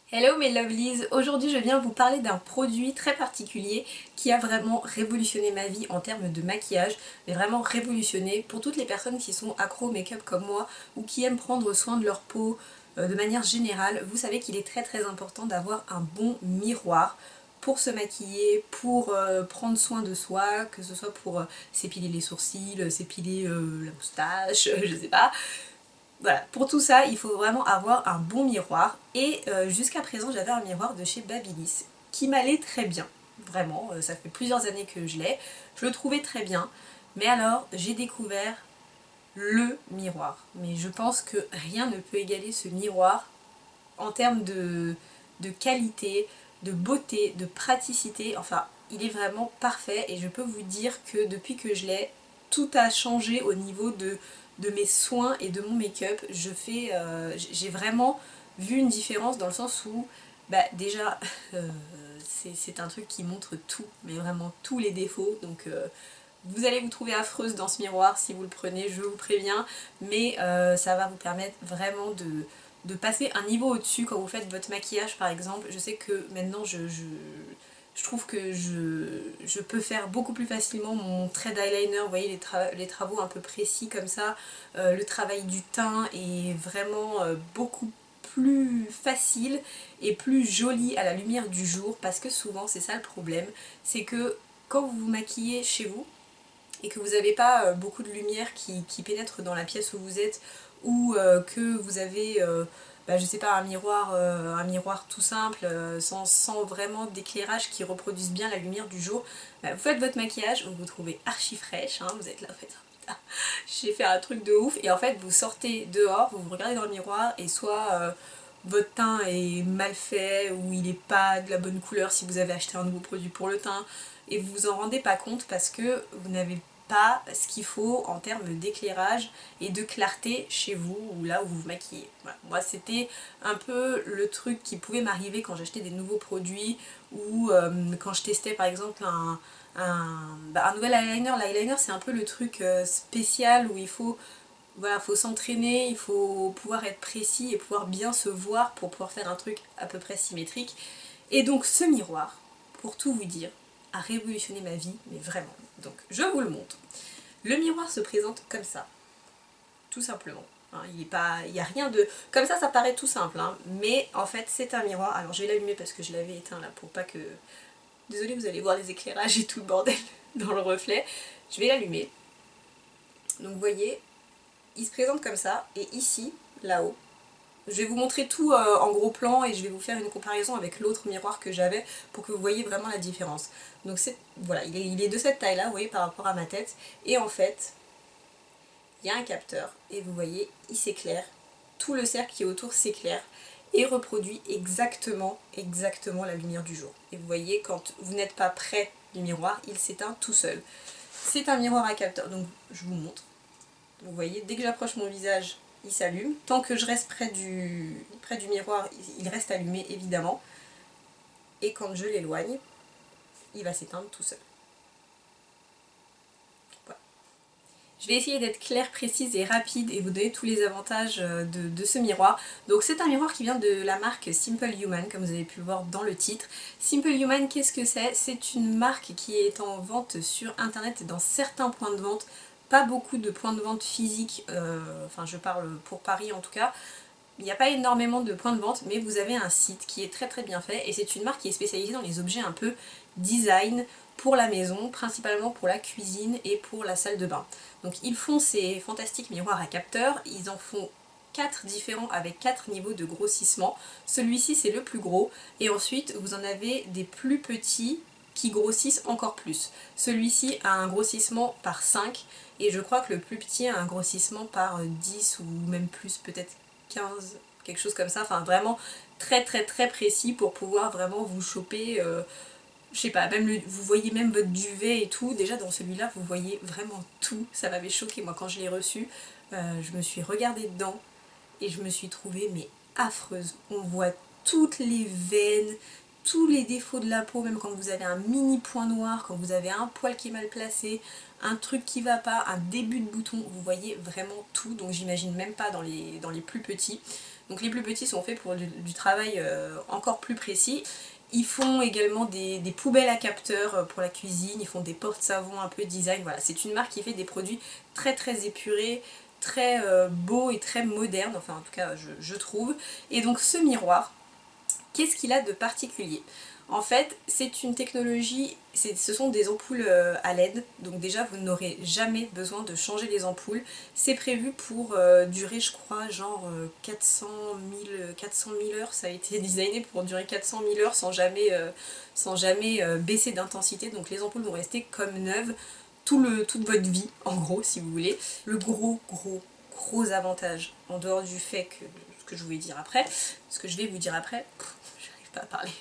Hello mes lovelies, aujourd'hui je viens vous parler d'un produit très particulier qui a vraiment révolutionné ma vie en termes de maquillage, mais vraiment révolutionné pour toutes les personnes qui sont accro au make-up comme moi ou qui aiment prendre soin de leur peau de manière générale. Vous savez qu'il est très important d'avoir un bon miroir pour se maquiller, pour prendre soin de soi, que ce soit pour s'épiler les sourcils, s'épiler la moustache, je sais pas. Voilà, pour tout ça, il faut vraiment avoir un bon miroir. Et jusqu'à présent, j'avais un miroir de chez Babyliss qui m'allait très bien. Vraiment, ça fait plusieurs années que je l'ai. Je le trouvais très bien. Mais alors, j'ai découvert le miroir. Mais je pense que rien ne peut égaler ce miroir en termes de qualité, de beauté, de praticité. Enfin, il est vraiment parfait et je peux vous dire que depuis que je l'ai, tout a changé au niveau de mes soins et de mon make-up. J'ai vraiment vu une différence dans le sens où, bah déjà, c'est un truc qui montre tout, mais vraiment tous les défauts. Donc vous allez vous trouver affreuse dans ce miroir si vous le prenez, je vous préviens, mais ça va vous permettre vraiment de passer un niveau au-dessus quand vous faites votre maquillage par exemple. Je sais que maintenant je trouve que je peux faire beaucoup plus facilement mon trait d'eyeliner, vous voyez les travaux un peu précis comme ça, le travail du teint est vraiment beaucoup plus facile et plus joli à la lumière du jour, parce que souvent c'est ça le problème, c'est que quand vous vous maquillez chez vous, et que vous n'avez pas beaucoup de lumière qui pénètre dans la pièce où vous êtes, ou que vous avez je sais pas, un miroir tout simple, sans vraiment d'éclairage qui reproduise bien la lumière du jour, vous faites votre maquillage, vous vous trouvez archi fraîche, hein, vous êtes là, vous faites putain, j'ai fait un truc de ouf, et en fait vous sortez dehors, vous vous regardez dans le miroir, et soit votre teint est mal fait, ou il n'est pas de la bonne couleur si vous avez acheté un nouveau produit pour le teint, et vous vous en rendez pas compte parce que vous n'avez pas ce qu'il faut en termes d'éclairage et de clarté chez vous ou là où vous vous maquillez. Voilà. Moi c'était un peu le truc qui pouvait m'arriver quand j'achetais des nouveaux produits ou quand je testais par exemple un nouvel eyeliner. L'eyeliner c'est un peu le truc spécial où il faut, voilà, faut s'entraîner, il faut pouvoir être précis et pouvoir bien se voir pour pouvoir faire un truc à peu près symétrique. Et donc ce miroir, pour tout vous dire, a révolutionné ma vie, mais vraiment. Donc je vous le montre. Le miroir se présente comme ça, tout simplement. Hein, il n'y a rien de... Comme ça paraît tout simple, hein, mais en fait c'est un miroir. Alors je vais l'allumer parce que je l'avais éteint là pour pas que... Désolée, vous allez voir les éclairages et tout le bordel dans le reflet. Je vais l'allumer. Donc vous voyez, il se présente comme ça, et ici, là-haut, je vais vous montrer tout en gros plan et je vais vous faire une comparaison avec l'autre miroir que j'avais pour que vous voyez vraiment la différence. Donc voilà, il est de cette taille là, vous voyez, par rapport à ma tête. Et en fait, il y a un capteur et vous voyez, il s'éclaire. Tout le cercle qui est autour s'éclaire et reproduit exactement la lumière du jour. Et vous voyez, quand vous n'êtes pas près du miroir, il s'éteint tout seul. C'est un miroir à capteur, donc je vous montre. Vous voyez, dès que j'approche mon visage, il s'allume. Tant que je reste près du miroir, il reste allumé évidemment. Et quand je l'éloigne, il va s'éteindre tout seul. Voilà. Je vais essayer d'être claire, précise et rapide et vous donner tous les avantages de ce miroir. Donc c'est un miroir qui vient de la marque Simple Human, comme vous avez pu le voir dans le titre. Simple Human, qu'est-ce que c'est? C'est une marque qui est en vente sur internet et dans certains points de vente. Pas beaucoup de points de vente physiques, enfin je parle pour Paris en tout cas. Il n'y a pas énormément de points de vente, mais vous avez un site qui est très bien fait et c'est une marque qui est spécialisée dans les objets un peu design pour la maison, principalement pour la cuisine et pour la salle de bain. Donc ils font ces fantastiques miroirs à capteurs, ils en font 4 différents avec 4 niveaux de grossissement. Celui-ci c'est le plus gros et ensuite vous en avez des plus petits qui grossissent encore plus. Celui-ci a un grossissement par 5 et je crois que le plus petit a un grossissement par 10 ou même plus, peut-être 15, quelque chose comme ça, enfin vraiment très précis pour pouvoir vraiment vous choper, je sais pas, même vous voyez même votre duvet et tout, déjà dans celui-là vous voyez vraiment tout, ça m'avait choqué moi quand je l'ai reçu, je me suis regardée dedans et je me suis trouvée mais affreuse, on voit toutes les veines, tous les défauts de la peau, même quand vous avez un mini point noir, quand vous avez un poil qui est mal placé, un truc qui va pas, un début de bouton, vous voyez vraiment tout, donc j'imagine même pas dans les plus petits. Donc les plus petits sont faits pour du travail encore plus précis. Ils font également des poubelles à capteurs pour la cuisine, ils font des porte-savons un peu design, voilà. C'est une marque qui fait des produits très très épurés, très beaux et très modernes, enfin en tout cas je trouve. Et donc ce miroir, qu'est-ce qu'il a de particulier? En fait, c'est une technologie, ce sont des ampoules à LED, donc déjà vous n'aurez jamais besoin de changer les ampoules. C'est prévu pour durer, je crois, genre 400 000 heures, ça a été designé pour durer 400 000 heures sans jamais baisser d'intensité, donc les ampoules vont rester comme neuves toute votre vie, en gros, si vous voulez. Le gros avantage, en dehors du fait que, ce que je vais vous dire après, j'arrive pas à parler,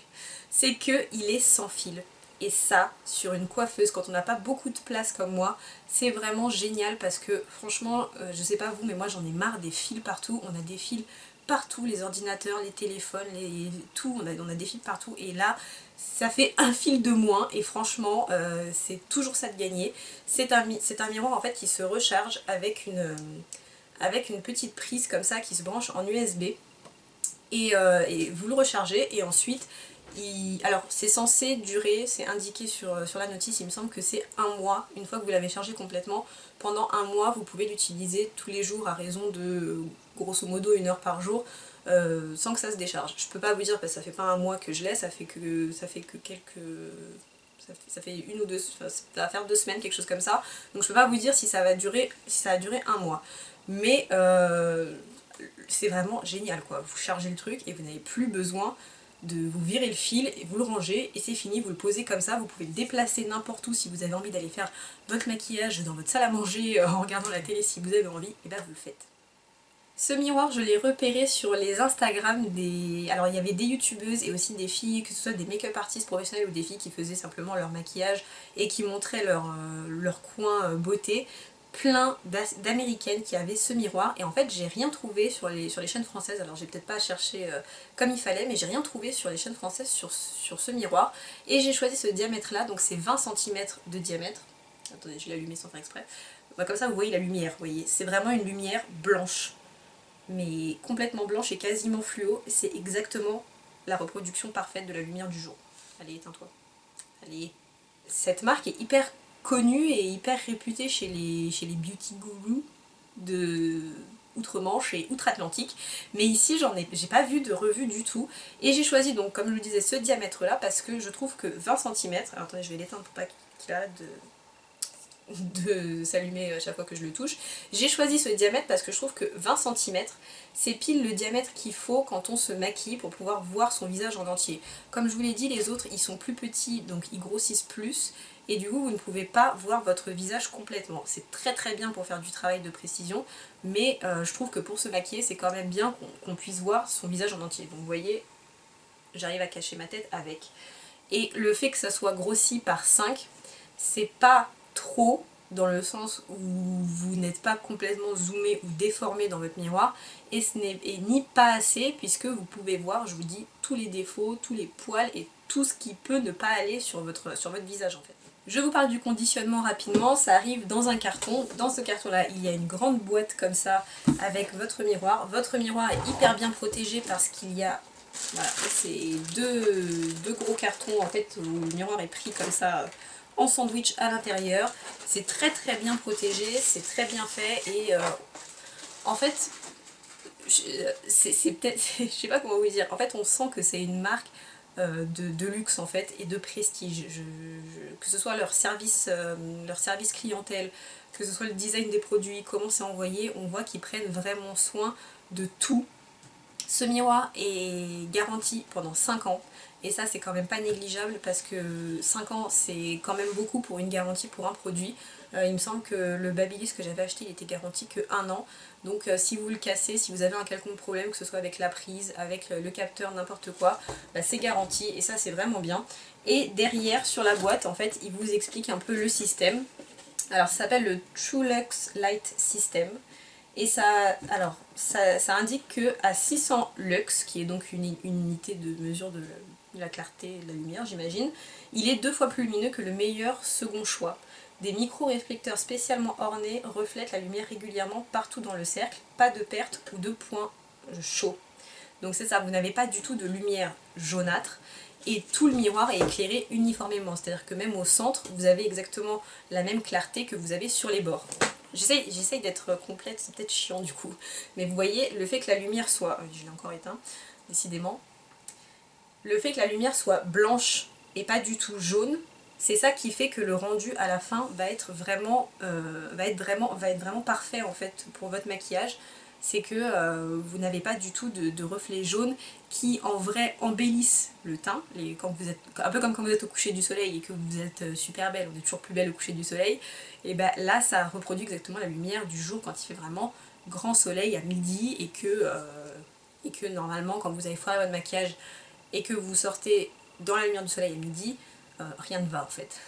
c'est qu'il est sans fil. Et ça, sur une coiffeuse, quand on n'a pas beaucoup de place comme moi, c'est vraiment génial parce que franchement, je sais pas vous, mais moi j'en ai marre des fils partout. On a des fils partout, les ordinateurs, les téléphones, tout, on a des fils partout. Et là, ça fait un fil de moins et franchement, c'est toujours ça de gagner. C'est un miroir en fait qui se recharge avec une petite prise comme ça qui se branche en USB. Et vous le rechargez et ensuite alors c'est censé durer, c'est indiqué sur la notice, il me semble que c'est un mois. Une fois que vous l'avez chargé complètement, pendant un mois vous pouvez l'utiliser tous les jours à raison de grosso modo 1 heure par jour sans que ça se décharge. Je peux pas vous dire parce que ça fait pas un mois que je l'ai, ça fait que quelques... Ça fait une ou deux, ça va faire 2 semaines, quelque chose comme ça. Donc je peux pas vous dire si ça a duré un mois. Mais c'est vraiment génial quoi. Vous chargez le truc et vous n'avez plus besoin de vous virer le fil et vous le rangez et c'est fini, vous le posez comme ça, vous pouvez le déplacer n'importe où si vous avez envie d'aller faire votre maquillage dans votre salle à manger en regardant la télé si vous avez envie, et ben vous le faites. Ce miroir, je l'ai repéré sur les Instagram des... Alors il y avait des youtubeuses et aussi des filles, que ce soit des make-up artistes professionnels ou des filles qui faisaient simplement leur maquillage et qui montraient leur coin beauté. Plein d'américaines qui avaient ce miroir et en fait j'ai rien trouvé sur les chaînes françaises, alors j'ai peut-être pas cherché comme il fallait, mais j'ai rien trouvé sur les chaînes françaises sur ce miroir et j'ai choisi ce diamètre là, donc c'est 20 cm de diamètre. Attendez, je l'ai allumé sans faire exprès. Bah, comme ça vous voyez la lumière, vous voyez, c'est vraiment une lumière blanche, mais complètement blanche et quasiment fluo, c'est exactement la reproduction parfaite de la lumière du jour. Allez, éteins-toi. Allez. Cette marque est hyper connue et hyper réputée chez les beauty gurus de outre-Manche et outre-Atlantique, mais ici j'ai pas vu de revue du tout et j'ai choisi donc comme je le disais ce diamètre là parce que je trouve que 20 cm, alors attendez je vais l'éteindre pour pas qu'il arrête de s'allumer à chaque fois que je le touche. J'ai choisi ce diamètre parce que je trouve que 20 cm c'est pile le diamètre qu'il faut quand on se maquille pour pouvoir voir son visage en entier. Comme je vous l'ai dit, les autres ils sont plus petits donc ils grossissent plus et du coup vous ne pouvez pas voir votre visage complètement. C'est très très bien pour faire du travail de précision, mais je trouve que pour se maquiller c'est quand même bien qu'on puisse voir son visage en entier. Donc vous voyez, j'arrive à cacher ma tête avec. Et le fait que ça soit grossi par 5, c'est pas trop dans le sens où vous n'êtes pas complètement zoomé ou déformé dans votre miroir et ce n'est ni pas assez puisque vous pouvez voir, je vous dis, tous les défauts, tous les poils et tout ce qui peut ne pas aller sur votre visage en fait. Je vous parle du conditionnement rapidement, ça arrive dans un carton. Dans ce carton là il y a une grande boîte comme ça avec votre miroir. Votre miroir est hyper bien protégé parce qu'il y a voilà, c'est deux gros cartons en fait où le miroir est pris comme ça en sandwich à l'intérieur. C'est très très bien protégé, c'est très bien fait et en fait c'est peut-être, je sais pas comment vous dire, en fait on sent que c'est une marque de luxe en fait et de prestige. Que ce soit leur service clientèle, que ce soit le design des produits, comment c'est envoyé, on voit qu'ils prennent vraiment soin de tout. Ce miroir est garanti pendant 5 ans et ça c'est quand même pas négligeable parce que 5 ans c'est quand même beaucoup pour une garantie pour un produit. Il me semble que le Babyliss que j'avais acheté il était garanti que 1 an, donc si vous le cassez, si vous avez un quelconque problème, que ce soit avec la prise, avec le capteur, n'importe quoi, bah c'est garanti et ça c'est vraiment bien. Et derrière sur la boîte en fait il vous explique un peu le système. Alors ça s'appelle le Trulux Light System. Et ça indique que à 600 lux, qui est donc une unité de mesure de la clarté et de la lumière, j'imagine, il est 2 fois plus lumineux que le meilleur second choix. Des micro-réflecteurs spécialement ornés reflètent la lumière régulièrement partout dans le cercle, pas de perte ou de points chauds. Donc c'est ça, vous n'avez pas du tout de lumière jaunâtre et tout le miroir est éclairé uniformément. C'est-à-dire que même au centre, vous avez exactement la même clarté que vous avez sur les bords. J'essaye d'être complète, c'est peut-être chiant du coup. Mais vous voyez, le fait que la lumière soit... je l'ai encore éteint, décidément. Le fait que la lumière soit blanche et pas du tout jaune, c'est ça qui fait que le rendu à la fin va être vraiment parfait en fait pour votre maquillage. C'est que vous n'avez pas du tout de reflets jaunes qui en vrai embellissent le teint. Quand vous êtes, un peu comme quand vous êtes au coucher du soleil et que vous êtes super belle, on est toujours plus belle au coucher du soleil, et ben là ça reproduit exactement la lumière du jour quand il fait vraiment grand soleil à midi et que normalement quand vous avez foiré votre maquillage et que vous sortez dans la lumière du soleil à midi, rien ne va en fait.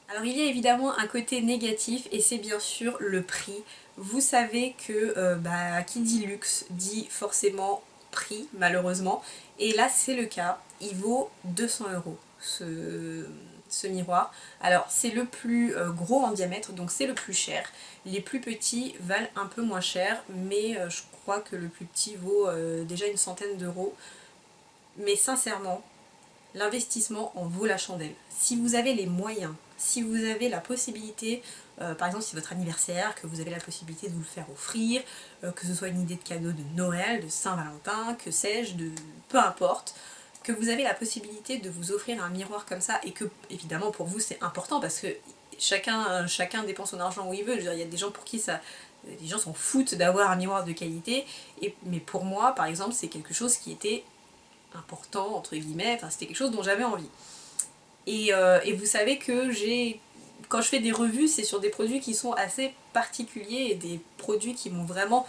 Alors il y a évidemment un côté négatif et c'est bien sûr le prix. Vous savez que qui dit luxe dit forcément prix malheureusement. Et là c'est le cas, il vaut 200 € ce miroir. Alors c'est le plus gros en diamètre donc c'est le plus cher. Les plus petits valent un peu moins cher mais je crois que le plus petit vaut déjà une centaine d'euros. Mais sincèrement, l'investissement en vaut la chandelle. Si vous avez les moyens, si vous avez la possibilité, par exemple si c'est votre anniversaire, que vous avez la possibilité de vous le faire offrir, que ce soit une idée de cadeau de Noël, de Saint-Valentin, que sais-je, peu importe, que vous avez la possibilité de vous offrir un miroir comme ça et que évidemment pour vous c'est important parce que chacun dépense son argent où il veut. Je veux dire, il y a des gens pour qui ça... Les gens s'en foutent d'avoir un miroir de qualité, mais pour moi par exemple c'est quelque chose qui était important entre guillemets, enfin c'était quelque chose dont j'avais envie. Et vous savez que quand je fais des revues, c'est sur des produits qui sont assez particuliers et des produits qui m'ont vraiment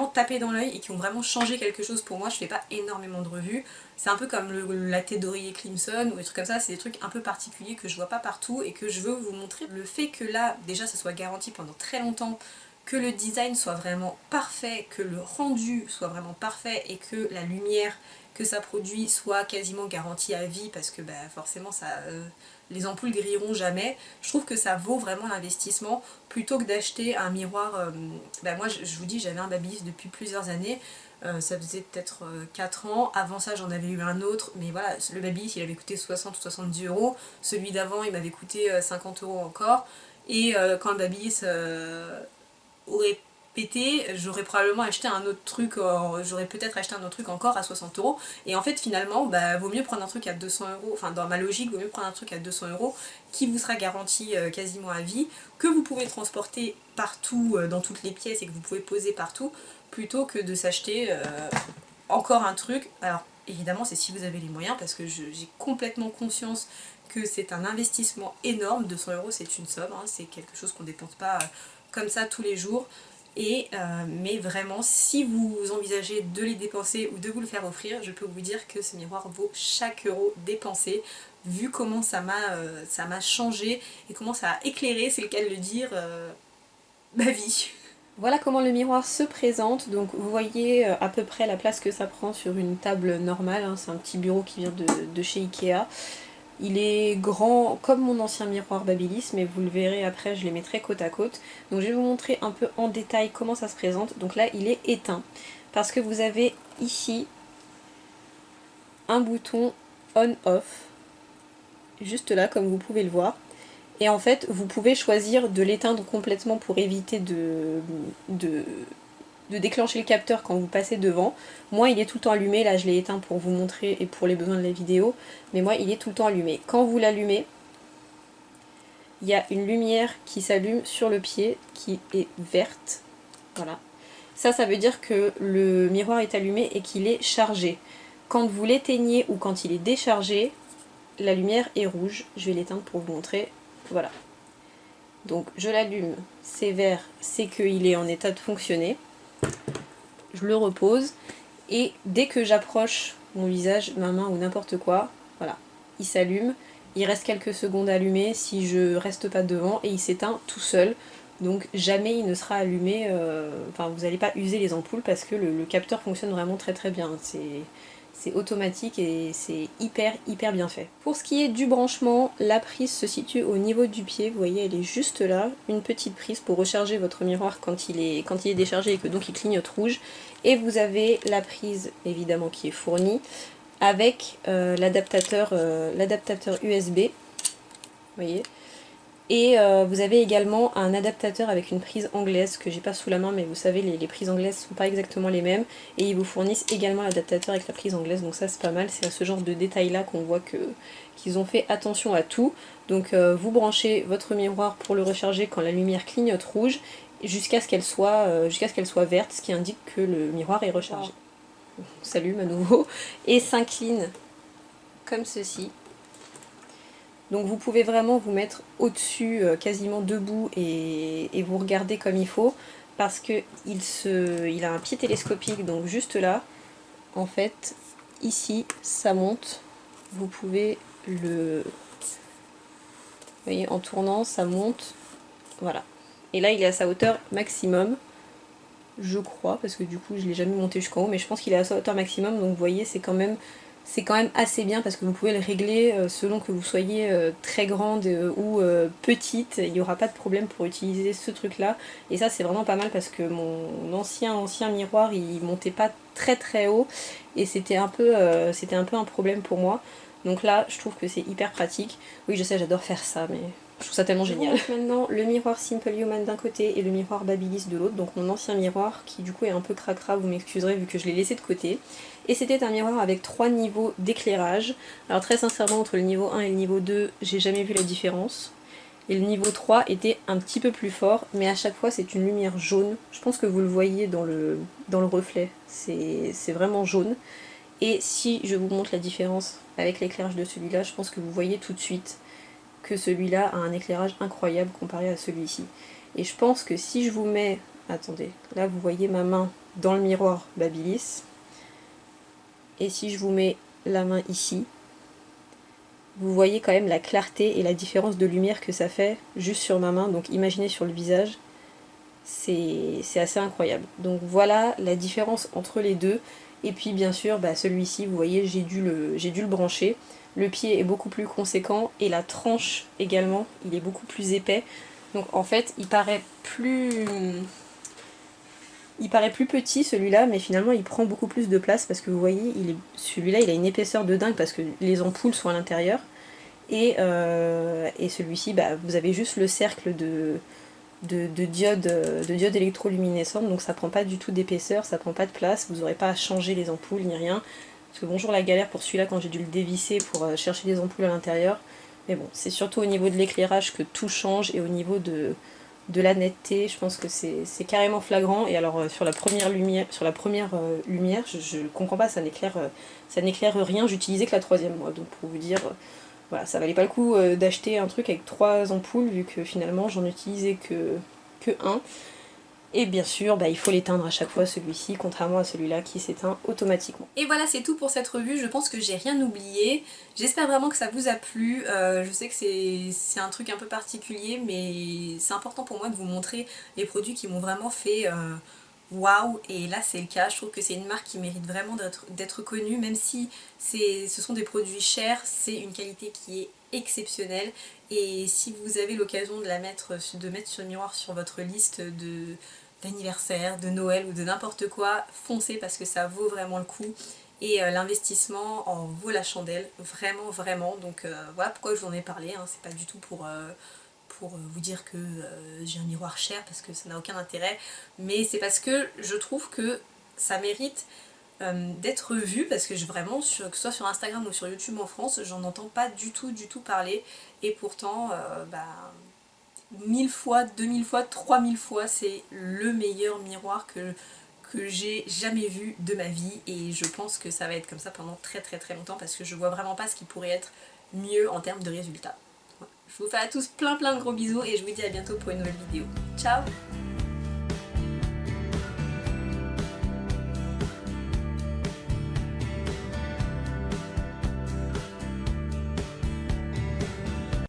tapé dans l'œil et qui ont vraiment changé quelque chose pour moi. Je fais pas énormément de revues. C'est un peu comme le latte d'oreiller Clemson ou des trucs comme ça, c'est des trucs un peu particuliers que je vois pas partout et que je veux vous montrer. Le fait que là, déjà ça soit garanti pendant très longtemps, que le design soit vraiment parfait, que le rendu soit vraiment parfait et que la lumière que ça produit soit quasiment garantie à vie parce que forcément les ampoules grilleront jamais. Je trouve que ça vaut vraiment l'investissement plutôt que d'acheter un miroir. Moi je vous dis j'avais un Babyliss depuis plusieurs années, ça faisait peut-être 4 ans, avant ça j'en avais eu un autre, mais voilà, le Babyliss il avait coûté 60 ou 70 €, celui d'avant il m'avait coûté 50 € encore, et quand le Babyliss aurait pété, j'aurais probablement acheté un autre truc, j'aurais peut-être acheté un autre truc encore à 60 €. Et en fait finalement, vaut mieux prendre un truc à 200 €, enfin dans ma logique, vaut mieux prendre un truc à 200 € qui vous sera garanti quasiment à vie, que vous pouvez transporter partout, dans toutes les pièces et que vous pouvez poser partout, plutôt que de s'acheter encore un truc. Alors évidemment c'est si vous avez les moyens parce que j'ai complètement conscience que c'est un investissement énorme. 200 € c'est une somme, hein, c'est quelque chose qu'on dépense pas comme ça tous les jours. Mais vraiment, si vous envisagez de les dépenser ou de vous le faire offrir, je peux vous dire que ce miroir vaut chaque euro dépensé, vu comment ça m'a changé et comment ça a éclairé, c'est le cas de le dire, ma vie. Voilà comment le miroir se présente. Donc vous voyez à peu près la place que ça prend sur une table normale, hein. C'est un petit bureau qui vient de chez Ikea. Il est grand comme mon ancien miroir Babyliss, mais vous le verrez après, je les mettrai côte à côte. Donc je vais vous montrer un peu en détail comment ça se présente. Donc là, il est éteint, parce que vous avez ici un bouton on-off, juste là, comme vous pouvez le voir. Et en fait, vous pouvez choisir de l'éteindre complètement pour éviter de déclencher le capteur quand vous passez devant. Moi il est tout le temps allumé, là je l'ai éteint pour vous montrer et pour les besoins de la vidéo, mais moi il est tout le temps allumé. Quand vous l'allumez, il y a une lumière qui s'allume sur le pied qui est verte, voilà. Ça veut dire que le miroir est allumé et qu'il est chargé. Quand vous l'éteignez ou quand il est déchargé, la lumière est rouge. Je vais l'éteindre pour vous montrer, voilà. Donc je l'allume, c'est vert, c'est qu'il est en état de fonctionner. Je le repose et dès que j'approche mon visage, ma main ou n'importe quoi, voilà, il s'allume, il reste quelques secondes allumé si je reste pas devant et il s'éteint tout seul. Donc jamais il ne sera allumé, enfin vous n'allez pas user les ampoules parce que le capteur fonctionne vraiment très très bien. c'est automatique et c'est hyper bien fait. Pour ce qui est du branchement, la prise se situe au niveau du pied, vous voyez elle est juste là, une petite prise pour recharger votre miroir quand il est déchargé et que donc il clignote rouge. Et vous avez la prise évidemment qui est fournie avec l'adaptateur USB, vous voyez. Et vous avez également un adaptateur avec une prise anglaise que j'ai pas sous la main, mais vous savez les prises anglaises sont pas exactement les mêmes, et ils vous fournissent également l'adaptateur avec la prise anglaise, donc ça c'est pas mal, c'est à ce genre de détail là qu'on voit qu'ils ont fait attention à tout. Donc vous branchez votre miroir pour le recharger quand la lumière clignote rouge jusqu'à ce qu'elle soit verte, ce qui indique que le miroir est rechargé. On s'allume à nouveau et s'incline comme ceci. Donc vous pouvez vraiment vous mettre au-dessus, quasiment debout, et vous regarder comme il faut, parce que il a un pied télescopique, donc juste là, en fait, ici, ça monte, vous pouvez le... Vous voyez, en tournant, ça monte, voilà. Et là, il est à sa hauteur maximum, je crois, parce que du coup, je ne l'ai jamais monté jusqu'en haut, mais je pense qu'il est à sa hauteur maximum, donc vous voyez, c'est quand même assez bien parce que vous pouvez le régler selon que vous soyez très grande ou petite, il n'y aura pas de problème pour utiliser ce truc là, et ça c'est vraiment pas mal parce que mon ancien miroir il montait pas très haut et c'était un peu un problème pour moi, donc là je trouve que c'est hyper pratique. Oui je sais, j'adore faire ça, mais je trouve ça tellement génial. Donc maintenant le miroir Simple Human d'un côté et le miroir Babyliss de l'autre, donc mon ancien miroir qui du coup est un peu cracra, vous m'excuserez vu que je l'ai laissé de côté. Et c'était un miroir avec 3 niveaux d'éclairage. Alors très sincèrement, entre le niveau 1 et le niveau 2, j'ai jamais vu la différence. Et le niveau 3 était un petit peu plus fort, mais à chaque fois c'est une lumière jaune. Je pense que vous le voyez dans le reflet, c'est vraiment jaune. Et si je vous montre la différence avec l'éclairage de celui-là, je pense que vous voyez tout de suite que celui-là a un éclairage incroyable comparé à celui-ci. Et je pense que si je vous mets... Attendez, là vous voyez ma main dans le miroir Babyliss. Et si je vous mets la main ici, vous voyez quand même la clarté et la différence de lumière que ça fait juste sur ma main. Donc imaginez sur le visage, c'est assez incroyable. Donc voilà la différence entre les deux. Et puis bien sûr, celui-ci, vous voyez, j'ai dû le brancher. Le pied est beaucoup plus conséquent et la tranche également, il est beaucoup plus épais. Donc en fait, il paraît plus petit celui-là, mais finalement il prend beaucoup plus de place parce que vous voyez, celui-là il a une épaisseur de dingue parce que les ampoules sont à l'intérieur. Et celui-ci, vous avez juste le cercle de diodes électroluminescentes, donc ça prend pas du tout d'épaisseur, ça prend pas de place, vous n'aurez pas à changer les ampoules ni rien. Parce que bonjour la galère pour celui-là quand j'ai dû le dévisser pour chercher les ampoules à l'intérieur. Mais bon, c'est surtout au niveau de l'éclairage que tout change et au niveau de la netteté, je pense que c'est carrément flagrant. Et alors sur la première lumière, je comprends pas, ça n'éclaire rien, j'utilisais que la troisième moi, donc pour vous dire, voilà, ça valait pas le coup d'acheter un truc avec 3 ampoules vu que finalement j'en utilisais que un. Et bien sûr, il faut l'éteindre à chaque fois celui-ci, contrairement à celui-là qui s'éteint automatiquement. Et voilà, c'est tout pour cette revue, je pense que j'ai rien oublié. J'espère vraiment que ça vous a plu. Je sais que c'est un truc un peu particulier, mais c'est important pour moi de vous montrer les produits qui m'ont vraiment fait waouh, et là c'est le cas. Je trouve que c'est une marque qui mérite vraiment d'être connue, même si ce sont des produits chers, c'est une qualité qui est exceptionnelle. Et si vous avez l'occasion de mettre ce miroir sur votre liste d'anniversaire, de Noël ou de n'importe quoi, foncez parce que ça vaut vraiment le coup. Et l'investissement en vaut la chandelle, vraiment. Donc voilà pourquoi je vous en ai parlé, hein. C'est pas du tout pour vous dire que j'ai un miroir cher parce que ça n'a aucun intérêt, mais c'est parce que je trouve que ça mérite d'être vu, parce que vraiment, que ce soit sur Instagram ou sur YouTube en France, j'en entends pas du tout parler, et pourtant 1000 fois, 2000 fois, 3000 fois, c'est le meilleur miroir que j'ai jamais vu de ma vie, et je pense que ça va être comme ça pendant très longtemps parce que je vois vraiment pas ce qui pourrait être mieux en termes de résultats. Je vous fais à tous plein de gros bisous et je vous dis à bientôt pour une nouvelle vidéo. Ciao!